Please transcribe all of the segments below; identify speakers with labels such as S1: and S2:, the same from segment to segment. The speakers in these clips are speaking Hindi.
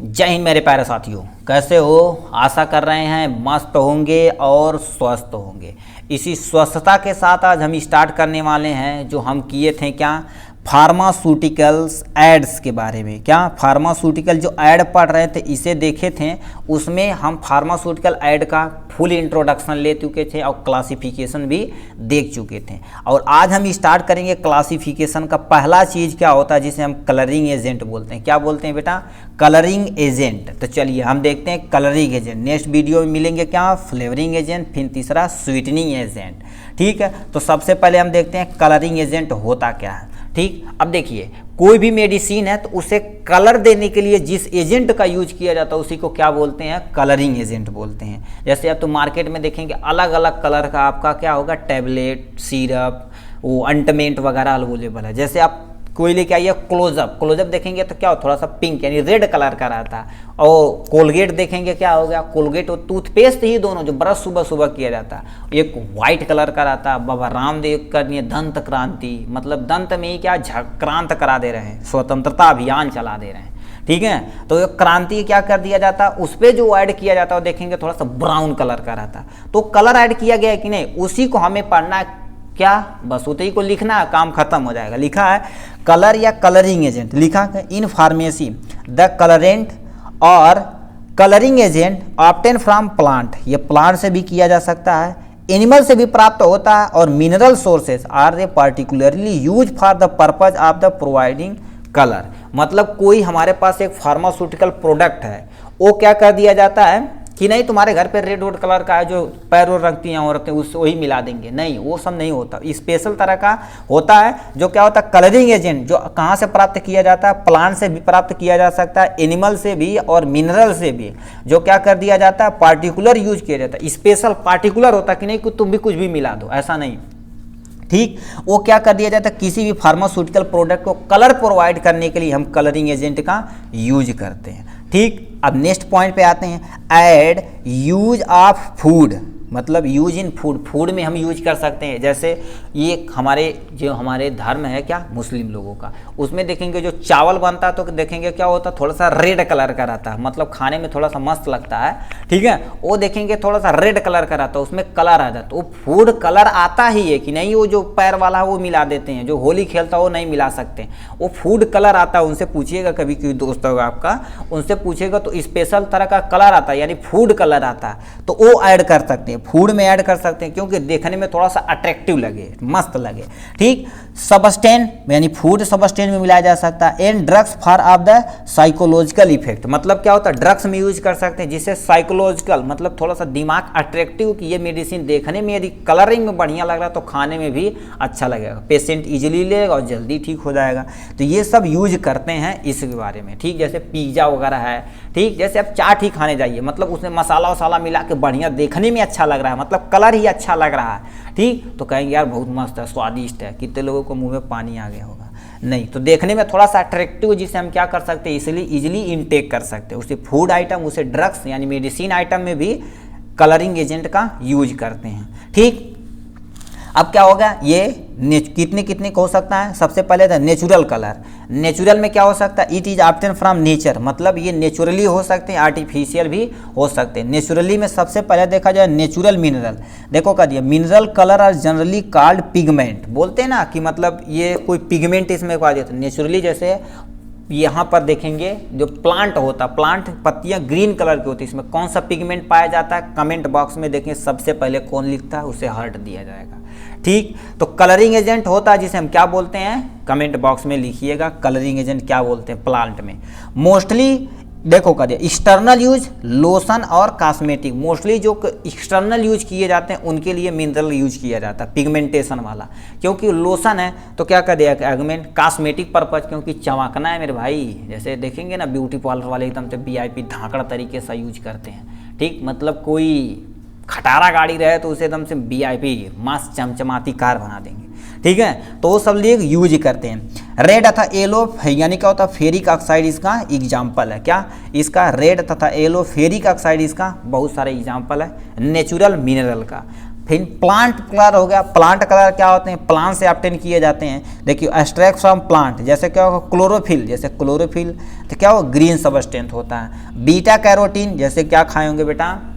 S1: जय हिंद मेरे प्यारे साथियों, कैसे हो? आशा कर रहे हैं मस्त होंगे और स्वस्थ होंगे। इसी स्वस्थता के साथ आज हम स्टार्ट करने वाले हैं जो हम किए थे क्या, फार्मास्यूटिकल्स एड्स के बारे में। क्या फार्मास्यूटिकल जो ऐड पढ़ रहे थे इसे देखे थे, उसमें हम फार्मास्यूटिकल ऐड का फुल इंट्रोडक्शन ले चुके थे और क्लासिफिकेशन भी देख चुके थे। और आज हम स्टार्ट करेंगे क्लासिफिकेशन का। पहला चीज़ क्या होता है जिसे हम कलरिंग एजेंट बोलते हैं। क्या बोलते हैं बेटा? Colouring agent. तो चलिए हम देखते हैं कलरिंग एजेंट। नेक्स्ट वीडियो में मिलेंगे क्या, फ्लेवरिंग एजेंट, फिर तीसरा स्वीटनिंग एजेंट। ठीक है, तो सबसे पहले हम देखते हैं कलरिंग एजेंट होता क्या है। ठीक, अब देखिए कोई भी मेडिसिन है तो उसे कलर देने के लिए जिस एजेंट का यूज किया जाता है उसी को क्या बोलते हैं, कलरिंग एजेंट बोलते हैं। जैसे आप तो मार्केट में देखेंगे अलग अलग कलर का आपका क्या होगा, टैबलेट, सिरप, वो अंटमेंट वगैरह अवेलेबल है। जैसे आप कोई लेके आइए क्लोजअप, क्लोजअप देखेंगे तो क्या हो, थोड़ा सा पिंक यानी रेड कलर का रहता है। और कोलगेट देखेंगे क्या हो गया, कोलगेट और टूथपेस्ट ही दोनों जो ब्रश सुबह सुबह किया जाता है, एक वाइट कलर का रहता है। बाबा रामदेव करनी है दंत क्रांति, मतलब दंत में ही क्या क्रांत करा दे रहे हैं, स्वतंत्रता अभियान चला दे रहे हैं। ठीक है, तो ये क्रांति क्या कर दिया जाता है, उस पर जो ऐड किया जाता है वो देखेंगे थोड़ा सा ब्राउन कलर का रहता है। तो कलर ऐड किया गया है कि नहीं, उसी को हमें पढ़ना है। क्या बस उतनी को लिखना है, काम खत्म हो जाएगा। लिखा है कलर या कलरिंग एजेंट, लिखा है इन फार्मेसी द कलरेंट और colouring agent obtain from plant. ये प्लांट से भी किया जा सकता है, एनिमल से भी प्राप्त होता है, और mineral sources are they particularly use for the purpose of the providing colour. मतलब कोई हमारे पास एक फार्मास्यूटिकल प्रोडक्ट है, वो क्या कर दिया जाता है कि नहीं तुम्हारे घर पे रेड वोड कलर का है जो पैर और रखती हैं औरतें, उससे वही मिला देंगे। नहीं, वो सब नहीं होता। स्पेशल तरह का होता है जो क्या होता है, कलरिंग एजेंट, जो कहाँ से प्राप्त किया जाता है, प्लांट से भी प्राप्त किया जा सकता है, एनिमल से भी और मिनरल से भी। जो क्या कर दिया जाता है, पार्टिकुलर यूज किया जाता है। स्पेशल पार्टिकुलर होता है कि नहीं कि तुम भी कुछ भी मिला दो, ऐसा नहीं। ठीक, वो क्या कर दिया जाता है, किसी भी फार्मास्यूटिकल प्रोडक्ट को कलर प्रोवाइड करने के लिए हम कलरिंग एजेंट का यूज करते हैं। ठीक, अब नेक्स्ट पॉइंट पे आते हैं, ऐड यूज ऑफ फूड, मतलब यूज इन फूड। फूड में हम यूज कर सकते हैं, जैसे ये हमारे धर्म है क्या, मुस्लिम लोगों का, उसमें देखेंगे जो चावल बनता है तो देखेंगे क्या होता है, थोड़ा सा रेड कलर का रहता है, मतलब खाने में थोड़ा सा मस्त लगता है। ठीक है, वो देखेंगे थोड़ा सा रेड कलर का रहता है, उसमें कलर आ जाता है। वो फूड कलर आता ही है कि नहीं, वो जो पैर वाला है वो मिला देते हैं, जो होली खेलता है वो नहीं मिला सकते, वो फूड कलर आता है। उनसे पूछिएगा, कभी कोई दोस्त होगा आपका, उनसे पूछिएगा तो स्पेशल तरह का कलर आता है, यानी फूड कलर आता है, तो वो ऐड कर सकते हैं, फूड में ऐड कर सकते हैं, क्योंकि देखने में थोड़ा सा अट्रैक्टिव लगे, मस्त लगे। ठीक, सबस्टेन यानी फूड सबस्टेन में मिलाया जा सकता है। And drugs for of the psychological effect, मतलब क्या होता है, ड्रग्स में यूज कर सकते हैं जिससे साइकोलॉजिकल, मतलब थोड़ा सा दिमाग अट्रैक्टिव कि ये मेडिसिन देखने में यदि कलरिंग में बढ़िया लग रहा है तो खाने में भी अच्छा लगेगा, पेशेंट इजीली लेगा और जल्दी ठीक हो जाएगा। तो ये सब यूज करते हैं इसके बारे में। ठीक, जैसे पिज्जा वगैरह है। ठीक, जैसे आप चाट ही खाने जाइए, मतलब उसमें मसाला वसाला मिला के बढ़िया, देखने में अच्छा लग रहा है, मतलब कलर ही अच्छा लग रहा है। ठीक, तो कहेंगे यार बहुत मस्त है, स्वादिष्ट है, कितने लोगों को मुंह में पानी आ गया होगा। नहीं, तो देखने में थोड़ा सा अट्रैक्टिव, जिसे हम क्या कर सकते हैं, इसलिए इजीली इनटेक कर सकते हैं। उसे फूड आइटम, उसे ड्रग्स यानी मेडिसिन आइटम में भी कलरिंग एजेंट का यूज करते हैं। ठीक, अब क्या होगा, ये कितने हो सकता है। सबसे पहले था नेचुरल कलर। नेचुरल में क्या हो सकता है, it is obtain from nature, मतलब ये नेचुरली हो सकते हैं, आर्टिफिशियल भी हो सकते हैं। नेचुरली में सबसे पहले देखा जाए नेचुरल मिनरल, देखो कर दिया, mineral colour are generally called pigment, बोलते हैं ना कि मतलब ये कोई पिगमेंट इसमें कहा जाता है। नेचुरली जैसे यहाँ पर देखेंगे जो प्लांट होता है, प्लांट पत्तियाँ ग्रीन कलर की होती है, इसमें कौन सा पिगमेंट पाया जाता है, कमेंट बॉक्स में देखें, सबसे पहले कौन लिखता है उसे हार्ट दिया जाएगा। ठीक, तो कलरिंग एजेंट होता है जिसे हम क्या बोलते हैं, कमेंट बॉक्स में लिखिएगा कलरिंग एजेंट क्या बोलते हैं प्लांट में। मोस्टली देखो कर दिया, एक्सटर्नल यूज लोशन और कॉस्मेटिक, मोस्टली जो एक्सटर्नल यूज किए जाते हैं उनके लिए मिनरल यूज किया जाता है, पिगमेंटेशन वाला। क्योंकि लोशन है तो क्या कर दिया आर्गुमेंट, कॉस्मेटिक पर्पज, क्योंकि चमकना है मेरे भाई। जैसे देखेंगे ना ब्यूटी पार्लर वाले एकदम से VIP धाकड़ तरीके से यूज करते हैं। ठीक, मतलब कोई खटारा गाड़ी रहे तो उसे एकदम से VIP मस्त चमचमाती कार बना देंगे। ठीक है, तो वो सब लोग यूज करते हैं। रेड तथा येलो यानी क्या होता है, फेरिक ऑक्साइड इसका एग्जाम्पल है। क्या इसका, रेड तथा येलो फेरिक ऑक्साइड इसका बहुत सारे एग्जाम्पल है नेचुरल मिनरल का। फिर प्लांट कलर हो गया। प्लांट कलर क्या होते हैं, प्लांट से ऑब्टेन किए जाते हैं। देखिए एक्सट्रैक्ट फ्रॉम प्लांट, जैसे क्या होगा क्लोरोफिल, जैसे क्लोरोफिल तो क्या होगा ग्रीन सबस्टेंस होता है। बीटा कैरोटीन, जैसे क्या खाए होंगे बेटा,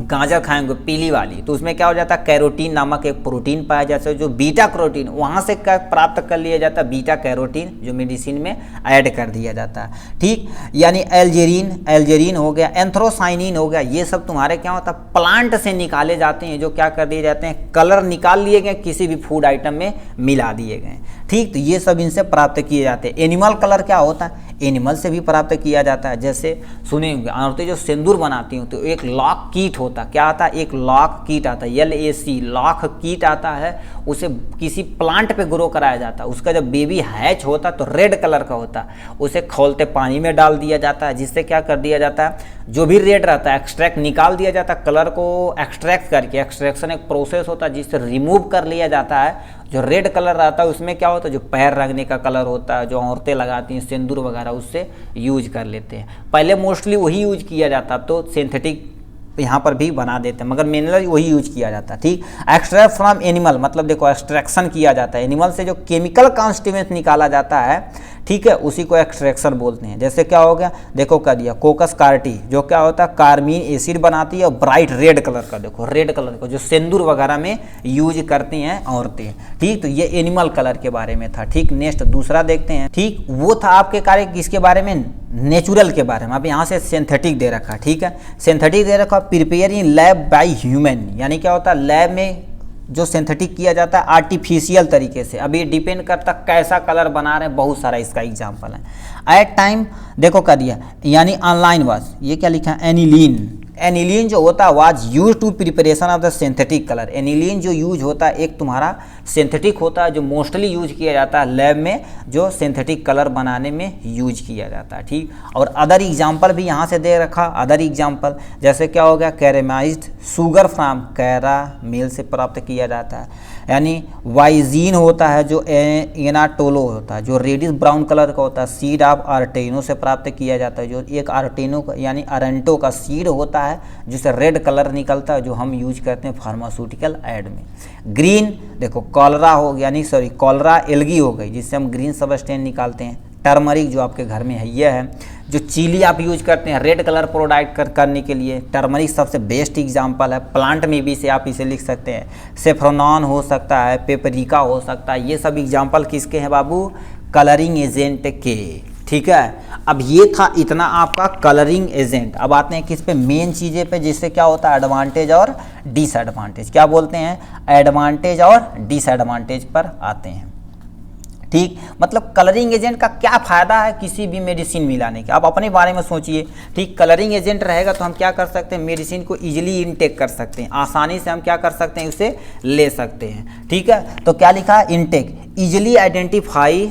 S1: गाजर खाएंगे पीली वाली, तो उसमें क्या हो जाता है कैरोटीन नामक एक प्रोटीन पाया जाता है, जो बीटा कैरोटीन वहाँ से क्या प्राप्त कर लिया जाता है, बीटा कैरोटीन, जो मेडिसिन में ऐड कर दिया जाता है। ठीक, यानी एल्जेरिन हो गया, एंथ्रोसाइनिन हो गया, ये सब तुम्हारे क्या होता है प्लांट से निकाले जाते हैं, जो क्या कर दिए जाते हैं कलर निकाल लिए गए, किसी भी फूड आइटम में मिला दिए गए। ठीक, तो ये सब इनसे प्राप्त किए जाते हैं। एनिमल कलर क्या होता है, एनिमल से भी प्राप्त किया जाता है। जैसे सुने होंगे औरतें जो सिंदूर बनाती हूँ तो एक लॉक कीट होता, क्या आता है, एक लॉक कीट आता है, LAC लॉक कीट आता है, उसे किसी प्लांट पे ग्रो कराया जाता है। उसका जब बेबी हैच होता तो रेड कलर का होता, उसे खौलते पानी में डाल दिया जाता है, जिससे क्या कर दिया जाता है, जो भी रेड रहता है एक्सट्रैक्ट निकाल दिया जाता है, कलर को एक्सट्रैक्ट करके, एक्सट्रैक्शन एक प्रोसेस होता है जिससे रिमूव कर लिया जाता है। जो रेड कलर रहता है उसमें क्या होता है, जो पैर रंगने का कलर होता है, जो औरतें लगाती हैं सिंदूर वगैरह, उससे यूज कर लेते हैं। पहले मोस्टली वही यूज किया जाता, तो सिंथेटिक यहाँ पर भी बना देते हैं, मगर मिनरल वही यूज किया जाता है। ठीक, एक्सट्रैक्ट फ्रॉम एनिमल, मतलब देखो एक्सट्रैक्शन किया जाता है, एनिमल से जो केमिकल कॉन्स्टिट्यूएंट निकाला जाता है, ठीक है, उसी को एक्सट्रैक्शन बोलते हैं। जैसे क्या हो गया, देखो कर दिया कोकस कार्टी, जो क्या होता है कार्मीन एसिड बनाती है और ब्राइट रेड कलर का, देखो रेड कलर का, जो सिंदूर वगैरह में यूज करती हैं औरतें। ठीक, तो ये एनिमल कलर के बारे में था। ठीक, नेक्स्ट दूसरा देखते हैं। ठीक, वो था आपके कार्य किसके बारे में, नेचुरल के बारे में। अब यहाँ से सिंथेटिक दे रखा, ठीक है, सिंथेटिक दे रखा, prepare in lab by human, यानी क्या होता है लैब में जो सिंथेटिक किया जाता है आर्टिफिशियल तरीके से। अब ये डिपेंड करता कैसा कलर बना रहे हैं, बहुत सारा इसका एग्जांपल है। एट टाइम देखो कर दिया, यानी ऑनलाइन वाज, ये क्या लिखा है, एनिलीन, एनिलीन जो होता है was use to preparation of the synthetic colour. Aniline जो यूज होता है एक तुम्हारा सिंथेटिक होता है, जो मोस्टली यूज किया जाता है लैब में, जो सिंथेटिक कलर बनाने में यूज किया जाता है। ठीक, और अदर एग्जांपल भी यहाँ से दे रखा, अदर एग्जांपल जैसे क्या हो गया, कैरेमाइज्ड शुगर फ्राम कैरामेल से प्राप्त किया जाता है। यानी वाइजीन होता है जो एनाटोलो होता है, जो रेडिश ब्राउन कलर का होता है, सीड ऑफ आर्टेनो से प्राप्त किया जाता है, जो एक आर्टेनो यानी अरेंटो का सीड होता है, जिससे रेड कलर निकलता है, जो हम यूज करते हैं फार्मास्यूटिकल ऐड में। ग्रीन देखो कॉलरा हो गया, यानी सॉरी कॉलरा एल्गी हो गई, जिससे हम ग्रीन सबस्टेंस निकालते हैं। टर्मरिक जो आपके घर में है ये है, जो चिली आप यूज करते हैं रेड कलर प्रोवाइड करने के लिए, टर्मरिक सबसे बेस्ट एग्जांपल है। प्लांट में भी से आप इसे लिख सकते हैं, सेफ्रोनॉन हो सकता है, पेपरिका हो सकता है, ये सब एग्जांपल किसके हैं बाबू, कलरिंग एजेंट के। ठीक है, अब ये था इतना आपका कलरिंग एजेंट। अब आते हैं किस पे, मेन चीज़ें पे, जिससे क्या होता है एडवांटेज और डिसएडवांटेज। क्या बोलते हैं, एडवांटेज और डिसएडवांटेज पर आते हैं। ठीक, मतलब कलरिंग एजेंट का क्या फ़ायदा है किसी भी मेडिसिन मिलाने का, आप अपने बारे में सोचिए। ठीक, कलरिंग एजेंट रहेगा तो हम क्या कर सकते हैं, मेडिसिन को इजीली इनटेक कर सकते हैं, आसानी से हम क्या कर सकते हैं, उसे ले सकते हैं। ठीक है, तो क्या लिखा है, intake easily identify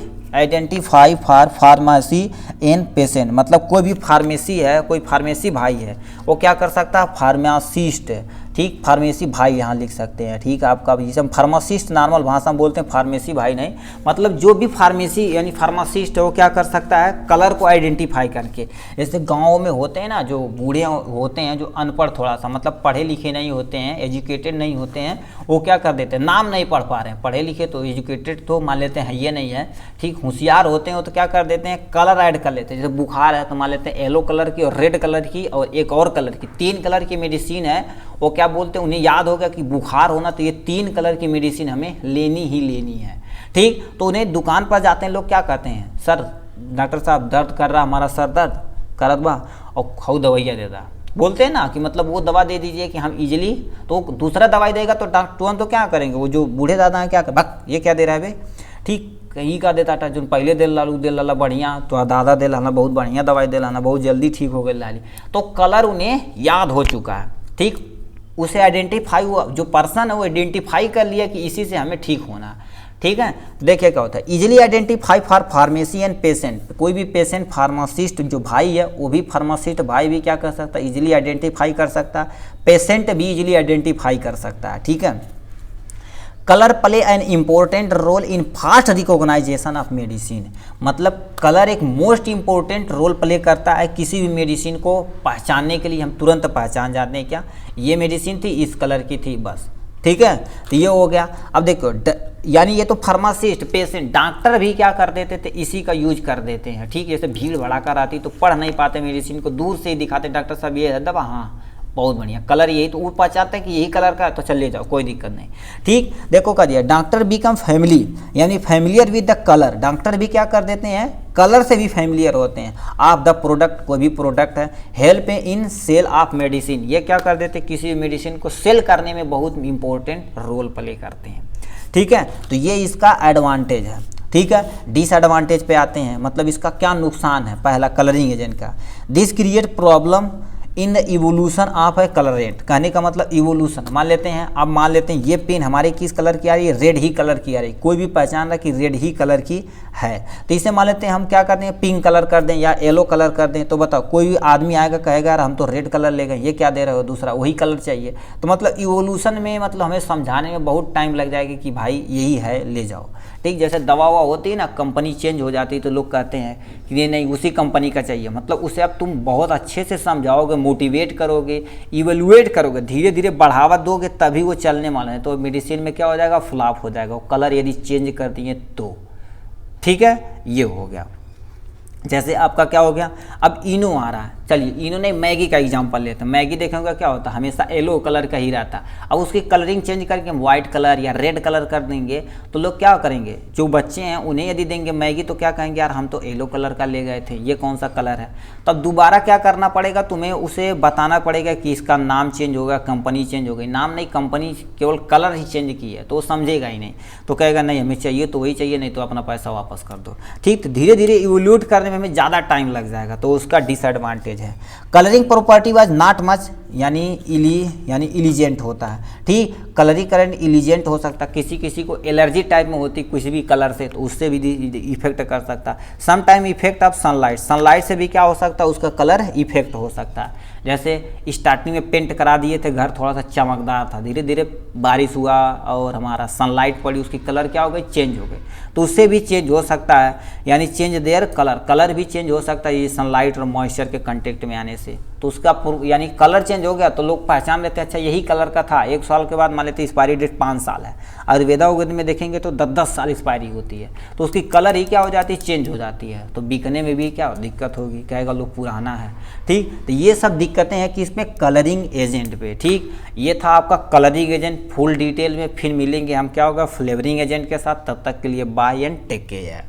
S1: for pharmacy and patient, मतलब कोई भी फार्मेसी है, कोई फार्मेसी भाई है, वो क्या कर सकता है, फार्मासिस्ट। ठीक, फार्मेसी भाई यहाँ लिख सकते हैं। ठीक, आपका जिसे हम फार्मासिस्ट नॉर्मल भाषा में बोलते हैं, फार्मेसी भाई नहीं, मतलब जो भी फार्मेसी यानी फार्मासिस्ट है वो क्या कर सकता है, कलर को आइडेंटिफाई करके। जैसे गाँव में होते हैं ना जो बूढ़े होते हैं, जो अनपढ़ थोड़ा सा, मतलब पढ़े लिखे नहीं होते हैं, एजुकेटेड नहीं होते हैं, वो क्या कर देते हैं, नाम नहीं पढ़ पा रहे हैं, पढ़े लिखे तो एजुकेटेड तो मान लेते हैं ये नहीं है, ठीक, होशियार होते हैं तो क्या कर देते हैं, कलर ऐड कर लेते हैं। जैसे बुखार है तो मान लेते हैं येलो कलर की और रेड कलर की और एक और कलर की, 3 कलर की मेडिसिन है, वो क्या बोलते हैं, उन्हें याद हो गया कि बुखार होना तो ये 3 कलर की मेडिसिन हमें लेनी ही लेनी है। ठीक, तो उन्हें दुकान पर जाते हैं लोग, क्या कहते हैं, सर डॉक्टर साहब दर्द कर रहा, हमारा सर दर्द करत बा और खाओ दवाइयाँ देता, बोलते हैं ना कि मतलब वो दवा दे दीजिए कि हम इजीली, तो दूसरा दवाई देगा तो डॉक्टर तो क्या करेंगे, वो जो बूढ़े दादा हैं क्या भक ये क्या दे रहा है बे, ठीक, कहीं का देता था जो पहले दे लालू बढ़िया, तो दादा दे लाना बहुत बढ़िया दवाई दे लाना, बहुत जल्दी ठीक हो गई लाली, तो कलर उन्हें याद हो चुका है। ठीक, उसे आइडेंटिफाई हुआ, जो पर्सन है वो आइडेंटिफाई कर लिया कि इसी से हमें ठीक होना। ठीक है, देखिए क्या होता है, easily identify for pharmacy and patient, कोई भी पेशेंट फार्मासिस्ट जो भाई है वो भी फार्मासिस्ट भाई भी क्या कर सकता है, इजीली आइडेंटिफाई कर सकता है, पेशेंट भी इजीली आइडेंटिफाई कर सकता है। ठीक है, colour play an important role in fast recognisation of medicine, मतलब कलर एक मोस्ट इम्पोर्टेंट रोल प्ले करता है किसी भी मेडिसिन को पहचानने के लिए, हम तुरंत पहचान जाते हैं क्या ये मेडिसिन थी, इस कलर की थी, बस ठीक है, तो ये हो गया। अब देखो यानी ये तो फार्मासिस्ट, पेशेंट, डॉक्टर भी क्या कर देते थे, इसी का यूज कर देते हैं। ठीक है, जैसे भीड़ भड़ाकर आती तो पढ़ नहीं पाते मेडिसिन को, दूर से ही दिखाते डॉक्टर साहब ये है दवा, हाँ बहुत बढ़िया कलर यही, तो वो पहचानते हैं कि यही कलर का है तो चल ले जाओ कोई दिक्कत नहीं। ठीक, देखो कर दिया। डॉक्टर बिकम फैमिली यानी familiar with the colour, doctor भी क्या कर देते हैं, कलर से भी फैमिलियर होते हैं। आप द प्रोडक्ट, कोई भी प्रोडक्ट है, help in sale of medicine, ये क्या कर देते हैं, किसी भी मेडिसिन को सेल करने में बहुत इंपॉर्टेंट रोल प्ले करते हैं। ठीक है, तो ये इसका एडवांटेज है। ठीक है, डिसएडवांटेज पे आते हैं, मतलब इसका क्या नुकसान है। पहला कलरिंग एजेंट का, this create problem in the evolution of A colourant, कहने का मतलब इवोल्यूशन। मान लेते हैं, अब मान लेते हैं ये पेन हमारे किस कलर की आ रही है, रेड ही कलर की आ रही है, कोई भी पहचान रहा कि रेड ही कलर की है, तो इसे मान लेते हैं हम क्या करते हैं, पिंक कलर कर दें या येलो कलर कर दें, तो बताओ कोई भी आदमी आएगा कहेगा यार हम तो रेड कलर ले गए, ये क्या दे रहे हो, दूसरा वही कलर चाहिए। तो मतलब इवोल्यूशन में मतलब हमें समझाने में बहुत टाइम लग जाएगा कि भाई यही है ले जाओ। ठीक, जैसे दवा ववा होती है ना, कंपनी चेंज हो जाती है तो लोग कहते हैं कि ये नहीं उसी कंपनी का चाहिए, मतलब उसे अब तुम बहुत अच्छे से समझाओगे, मोटिवेट करोगे, इवेलुएट करोगे, धीरे धीरे बढ़ावा दोगे तभी वो चलने वाला है। तो मेडिसिन में क्या हो जाएगा, फ्लॉप हो जाएगा, कलर यदि चेंज कर दिए तो। ठीक है, ये हो गया। जैसे आपका क्या हो गया, अब इनो आ रहा है, चलिए इनो नहीं मैगी का एग्जांपल लेते हैं। मैगी देखेंगे क्या होता है, हमेशा येलो कलर का ही रहता है। अब उसकी कलरिंग चेंज करके हम व्हाइट कलर या रेड कलर कर देंगे तो लोग क्या करेंगे, जो बच्चे हैं उन्हें यदि देंगे मैगी तो क्या कहेंगे, यार हम तो येलो कलर का ले गए थे, ये कौन सा कलर है। तो अब दोबारा क्या करना पड़ेगा, तुम्हें उसे बताना पड़ेगा कि इसका नाम चेंज होगा, कंपनी चेंज हो गई। नाम नहीं, कंपनी केवल कलर ही चेंज की है, तो वो समझेगा ही नहीं, तो कहेगा नहीं हमें चाहिए तो वही चाहिए, नहीं तो अपना पैसा वापस कर दो। ठीक, तो धीरे धीरे इवोल्यूट करने में हमें ज़्यादा टाइम लग जाएगा, तो उसका डिसएडवांटेज है। Colouring property was not much यानी इलिजेंट होता है। ठीक, कलरिंग करंट इलिजेंट हो सकता है, किसी किसी को एलर्जी टाइप में होती किसी भी कलर से, तो उससे भी इफेक्ट कर सकता है। Some time effect of sunlight, sunlight से भी क्या हो सकता है, उसका कलर इफेक्ट हो सकता है। जैसे स्टार्टिंग में पेंट करा दिए थे, घर थोड़ा सा चमकदार था, धीरे धीरे बारिश हुआ और हमारा सनलाइट पड़ी, उसकी कलर क्या हो गई, चेंज हो गई, तो उससे भी चेंज हो सकता है। यानी चेंज देयर कलर, कलर भी चेंज हो सकता है ये सनलाइट और मॉइस्चर के कांटेक्ट में आने से। तो उसका यानी कलर चेंज हो गया तो लोग पहचान लेते हैं अच्छा यही कलर का था। 1 साल के बाद मान लेते एक्सपायरी डेट 5 साल है, आयुर्वेदा वगैरह में देखेंगे तो 10-10 साल एक्सपायरी होती है, तो उसकी कलर ही क्या हो जाती है, चेंज हो जाती है, तो बिकने में भी क्या दिक्कत होगी, कहेगा लोग पुराना है। ठीक, तो ये सब दिक्कतें हैं कि इसमें कलरिंग एजेंट पे। ठीक, ये था आपका कलरिंग एजेंट, फुल डिटेल में फिर मिलेंगे हम क्या होगा फ्लेवरिंग एजेंट के साथ। तब तक के लिए बाय एंड टेक केयर।